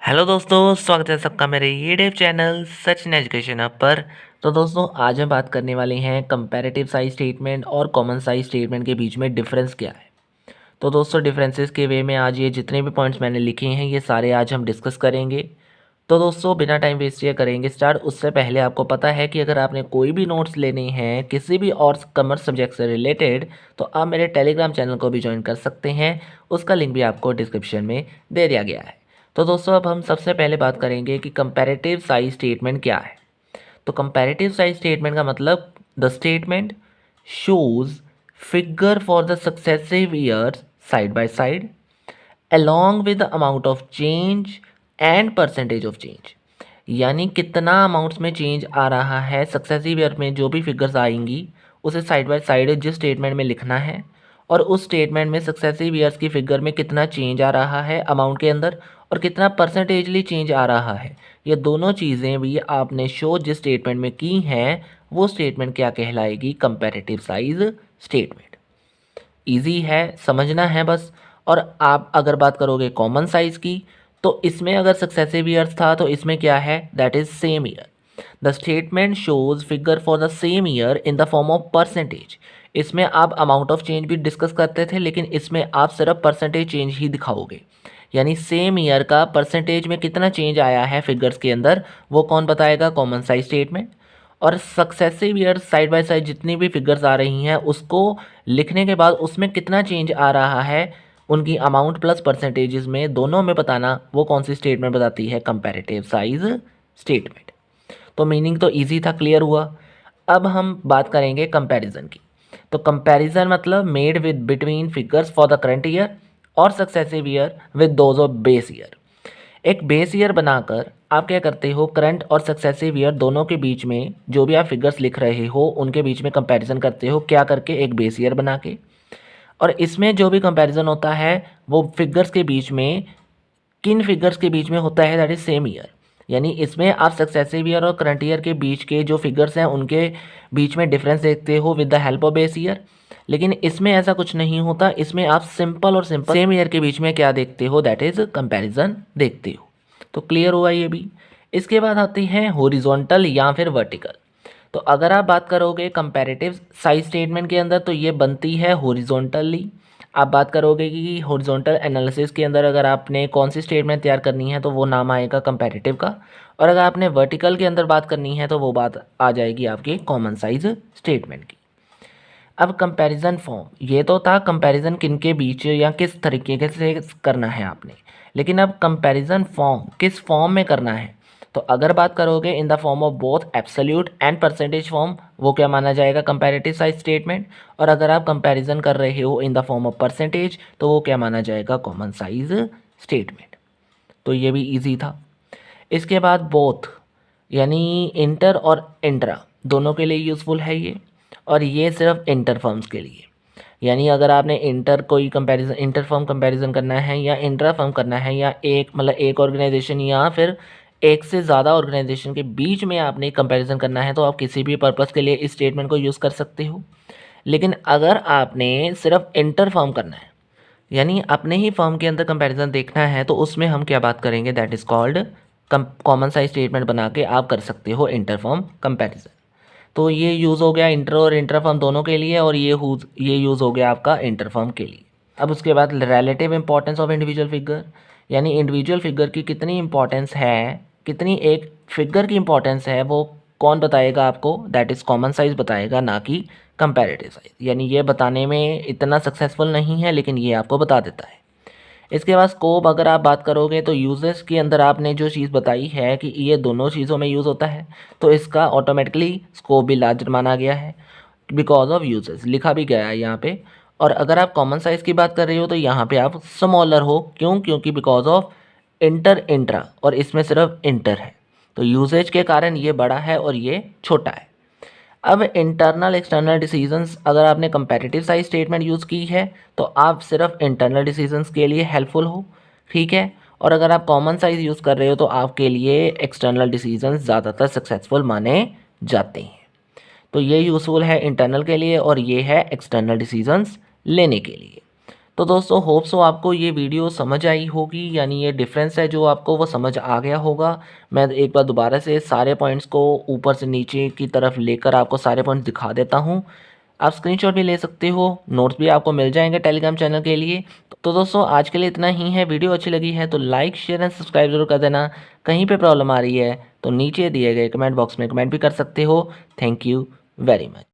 Hello दोस्तों, स्वागत है सबका मेरे YouTube channel Sachin education hub पर। तो दोस्तों, आज हम बात करने वाले हैं कंपैरेटिव साइज स्टेटमेंट और कॉमन साइज स्टेटमेंट के बीच में डिफरेंस क्या है। तो दोस्तों, डिफरेंसेस के वे में आज ये जितने भी पॉइंट्स मैंने लिखे हैं ये सारे आज हम डिस्कस करेंगे। तो दोस्तों, बिना टाइम वेस्ट ये करेंगे स्टार्ट। उससे पहले आपको पता है कि अगर आपने कोई भी नोट्स लेने हैं किसी भी और कॉमर्स सब्जेक्ट से रिलेटेड, तो आप मेरे टेलीग्राम चैनल को भी ज्वाइन कर सकते हैं। उसका लिंक भी आपको डिस्क्रिप्शन में दे दिया गया है। तो दोस्तों, अब हम सबसे पहले बात करेंगे कि कंपैरेटिव साइज स्टेटमेंट क्या है। तो कंपैरेटिव साइज स्टेटमेंट का मतलब the statement shows figure for the successive years side by side along with the amount of change and percentage of change। यानी कितना अमाउंट्स में चेंज आ रहा है सक्सेसिव ईयर में, जो भी फिगर्स आएंगी उसे साइड बाय साइड जिस स्टेटमेंट में लिखना है, और उस स्टेटमेंट में सक्सेसिव ईयर्स की फिगर में कितना चेंज आ रहा है अमाउंट के अंदर और कितना परसेंटेजली चेंज आ रहा है। ये दोनों चीज़ें भी आपने शो जिस स्टेटमेंट में की हैं वो स्टेटमेंट क्या कहलाएगी, कंपैरेटिव साइज स्टेटमेंट। इजी है, समझना है बस। और आप अगर बात करोगे कॉमन साइज की, तो इसमें अगर सक्सेसिव ईयर्स था तो इसमें क्या है, that is same year. The statement shows figure for the same year in the form of percentage. इसमें आप अमाउंट ऑफ चेंज भी डिस्कस करते थे, लेकिन इसमें आप सिर्फ परसेंटेज चेंज ही दिखाओगे। यानी सेम ईयर का परसेंटेज में कितना चेंज आया है फिगर्स के अंदर, वो कौन बताएगा, कॉमन साइज स्टेटमेंट। और successive year side by side जितनी भी फिगर्स आ रही हैं उसको लिखने के बाद उसमें कितना चेंज आ रहा है उनकी अमाउंट प्लस परसेंटेजेस में, दोनों में बताना, वो कौन सी स्टेटमेंट बताती है, कंपैरेटिव साइज स्टेटमेंट। तो मीनिंग तो इजी था, क्लियर हुआ। अब हम बात करेंगे कंपैरिजन की। तो कंपैरिजन मतलब made with between figures for the current year और successive year with those of base year. एक बेस ईयर बनाकर आप क्या करते हो, करंट और सक्सेसिव ईयर दोनों के बीच में जो भी आप फिगर्स लिख रहे हो उनके बीच में कंपैरिजन करते हो, क्या करके, एक बेस ईयर बना के। और इसमें जो भी कंपैरिजन होता है वो फिगर्स के बीच में, किन फिगर्स के बीच में होता है, दैट इज सेम ईयर। यानी इसमें आप सक्सेसिव ईयर और करंट ईयर के बीच के जो फिगर्स हैं उनके बीच में डिफरेंस देखते हो with the help of base year. लेकिन इसमें ऐसा कुछ नहीं होता, इसमें आप सिंपल और सिंपल सेम ईयर के बीच में क्या देखते हो, दैट इज कंपैरिजन देखते हो। तो क्लियर हुआ ये भी। इसके बाद आती है हॉरिजॉन्टल या फिर वर्टिकल। तो अगर आप बात करोगे कंपैरेटिव साइज स्टेटमेंट के अंदर तो ये बनती है हॉरिजॉन्टली। आप बात करोगे कि हॉरिजॉन्टल एनालिसिस के अंदर अगर आपने कौन सी स्टेटमेंट तैयार करनी है तो वो नाम आएगा कंपैरेटिव का। और अगर आपने वर्टिकल के अंदर बात करनी है तो वो बात आ जाएगी आपकी कॉमन साइज स्टेटमेंट की। अब कंपैरिजन फॉर्म, ये तो था कंपैरिजन किन के बीच या किस तरीके से करना है आपने। लेकिन अब कंपैरिजन फॉर्म किस फॉर्म में करना है, तो अगर बात करोगे in the form of both absolute and percentage form, वो क्या माना जाएगा, कंपैरेटिव साइज स्टेटमेंट। और अगर आप कंपैरिजन कर रहे हो in the form of percentage तो वो क्या माना जाएगा, कॉमन साइज स्टेटमेंट। तो ये भी इजी था। इसके बाद बोथ यानी इंटर और इंट्रा दोनों के लिए यूज़फुल है ये, और ये सिर्फ इंटर फर्म्स के लिए। यानी अगर आपने इंटर कोई कंपैरिजन, इंटर फर्म कंपैरिजन करना है या इंट्रा फर्म करना है, या एक मतलब एक ऑर्गेनाइजेशन या फिर एक से ज़्यादा ऑर्गेनाइजेशन के बीच में आपने कंपैरिजन करना है, तो आप किसी भी पर्पस के लिए इस स्टेटमेंट को यूज़ कर सकते हो। लेकिन अगर आपने सिर्फ इंटर फर्म करना है, यानी अपने ही फर्म के अंदर कंपैरिजन देखना है, तो उसमें हम क्या बात करेंगे, that is called common size statement बना के आप कर सकते हो इंटर फर्म कंपैरिजन। तो ये यूज़ हो गया इंटर और इंटर फर्म दोनों के लिए, और ये यूज़ हो गया आपका इंटर फर्म के लिए। अब उसके बाद relative importance of individual figure, यानी इंडिविजुअल फिगर की कितनी इंपॉर्टेंस है, कितनी एक फिगर की इंपॉर्टेंस है, वो कौन बताएगा आपको, दैट इज़ कॉमन साइज बताएगा, ना कि कंपैरेटिव साइज। यानी ये बताने में इतना सक्सेसफुल नहीं है लेकिन ये आपको बता देता है। इसके बाद स्कोप अगर आप बात करोगे तो यूजेस के अंदर आपने जो चीज़ बताई है कि ये दोनों चीज़ों में यूज़ होता है, तो इसका ऑटोमेटिकली स्कोप भी लार्जर माना गया है बिकॉज ऑफ यूजेस, लिखा भी गया है यहाँ पे। और अगर आप कॉमन साइज़ की बात कर रहे हो तो यहाँ पे आप स्मॉलर हो, क्यों, क्योंकि बिकॉज ऑफ इंटर इंट्रा, और इसमें सिर्फ इंटर है, तो यूजेज के कारण ये बड़ा है और ये छोटा है। अब इंटरनल एक्सटर्नल डिसीजंस, अगर आपने कंपैरेटिव साइज स्टेटमेंट यूज़ की है तो आप सिर्फ इंटरनल डिसीजंस के लिए हेल्पफुल हो, ठीक है। और अगर आप कॉमन साइज यूज़ कर रहे हो तो आपके लिए एक्सटर्नल डिसीजंस ज़्यादातर सक्सेसफुल माने जाते हैं। तो ये यूज़फुल है इंटरनल के लिए और ये है एक्सटर्नल डिसीजंस लेने के लिए। तो दोस्तों होप सो आपको ये वीडियो समझ आई होगी, यानी ये डिफरेंस है जो आपको वो समझ आ गया होगा। मैं एक बार दोबारा से सारे पॉइंट्स को ऊपर से नीचे की तरफ लेकर आपको सारे पॉइंट्स दिखा देता हूँ। आप स्क्रीनशॉट भी ले सकते हो, नोट्स भी आपको मिल जाएंगे टेलीग्राम चैनल के लिए। तो दोस्तों आज के लिए इतना ही है। वीडियो अच्छी लगी है तो लाइक शेयर एंड सब्सक्राइब जरूर कर देना। कहीं पे प्रॉब्लम आ रही है तो नीचे दिए गए कमेंट बॉक्स में कमेंट भी कर सकते हो। Thank you very much.